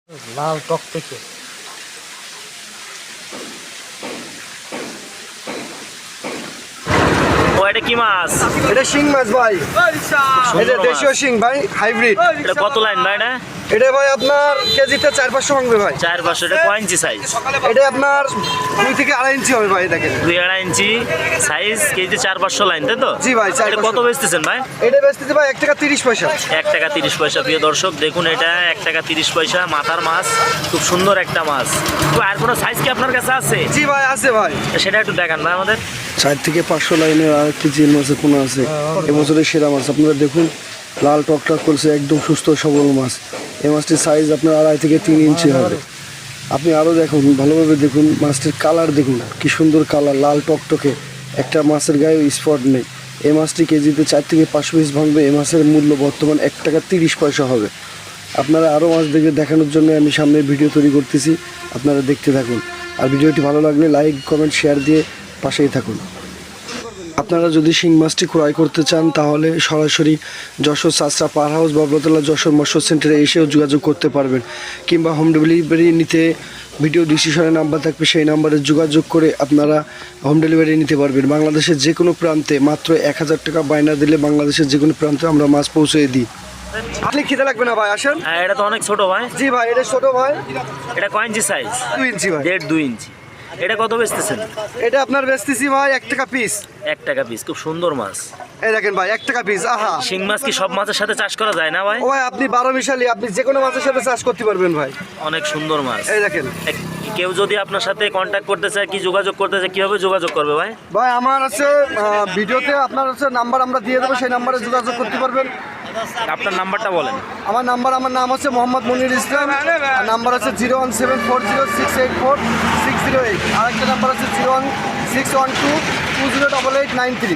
লাল টকটকে। ও এটা কি মাছ? এটা শিং মাছ ভাই, এটা দেশীয় শিং ভাই, হাইব্রিড। এটা কত লাইন ভাই? এটা ভাই আপনার কেজিতে 400-500 ভাঙবে ভাই। 400। এটা কয় ইঞ্চি সাইজ? এটা আপনার 2 থেকে 2.5 ইঞ্চি হবে ভাই, দেখেন 2-2.5 ইঞ্চি সাইজ, কেজি 400-500 লাইন, তাই তো? জি ভাই। এটা কত বেচতেছেন ভাই? এটা বেচতেছে ভাই 1 টাকা 30 পয়সা। 1 টাকা 30 পয়সা। প্রিয় দর্শক দেখুন, এটা 1 টাকা 30 পয়সা মাথার মাছ, খুব সুন্দর একটা মাছ। তো আর কোনো সাইজ কি আপনার কাছে আছে? জি ভাই আছে ভাই। সেটা একটু দেখান ভাই আমাদের। 4 থেকে 500 লাইনের আর একটি জিল মাছের কোনো আছে এবছরের সেরা মাছ। আপনারা দেখুন, লাল টকটক করছে, একদম সুস্থ সবল মাছ। এই মাছটির সাইজ আপনার 2.5 থেকে 3 ইঞ্চি হবে। আপনি আরও দেখুন, ভালোভাবে দেখুন, মাছটির কালার দেখুন, কি সুন্দর কালার, লাল টকটকে, একটা মাছের গায়ে স্পট নেই। এই মাছটি কেজিতে 4 থেকে 5 পিস ভাঙবে। এই মাছের মূল্য বর্তমান 1 টাকা 30 পয়সা হবে। আপনারা আরও মাছ দেখে দেখানোর জন্য আমি সামনে ভিডিও তৈরি করতেছি, আপনারা দেখতে থাকুন। আর ভিডিওটি ভালো লাগলে লাইক, কমেন্ট, শেয়ার দিয়ে পাশেই থাকুন। আপনারা যদি শিং মাছটি ক্রয় করতে চান তাহলে সরাসরি যশোর সাসরা পার হাউস বাবলাতলা যশোর মৎস্য সেন্টারে এসেও যোগাযোগ করতে পারবেন, কিংবা হোম ডেলিভারি নিতে ভিডিও ডিসক্রিপশনে নাম্বার থাকবে, সেই নাম্বারে যোগাযোগ করে আপনারা হোম ডেলিভারি নিতে পারবেন। বাংলাদেশের যে কোনো প্রান্তে মাত্র 1000 টাকা বায়না দিলে বাংলাদেশের যে কোনো প্রান্তে আমরা মাছ পৌঁছে দিই। আপনি খিদে লাগবে না ভাই, আসেন। হ্যাঁ, এটা তো অনেক ছোট ভাই। জি ভাই, এটা ছোট ভাই। এটা কয় ইঞ্চি সাইজ? 2 ইঞ্চি ভাই। 1.5-2 ইঞ্চি। এটা কত বেচতেছেন? এটা আপনার বেচতেছি ভাই 1 টাকা পিস। 1 টাকা পিস। খুব সুন্দর মাছ। এই দেখেন ভাই, 1 টাকা পিস। আহা, শিং মাছ কি সব মাছের সাথে চাষ করা যায় না ভাই? ও ভাই, আপনি 12 মিশালি, আপনি যে কোনো মাছের সাথে চাষ করতে পারবেন ভাই। অনেক সুন্দর মাছ। এই দেখেন কেউ যদি আপনার সাথে কন্ট্যাক্ট করতে চায়, কি যোগাযোগ করতে চায়, কিভাবে যোগাযোগ করবে ভাই? ভাই, আমার আছে ভিডিওতে আপনার আছে নাম্বার আমরা দিয়ে দেবো, সেই নাম্বারে যোগাযোগ করতে পারবেন। আপনার নাম্বারটা বলেন। আমার নাম হচ্ছে মোহাম্মদ মনির ইসলাম। আর নাম্বার আছে 01740684608। আর একটা নাম্বার আছে 01612208893।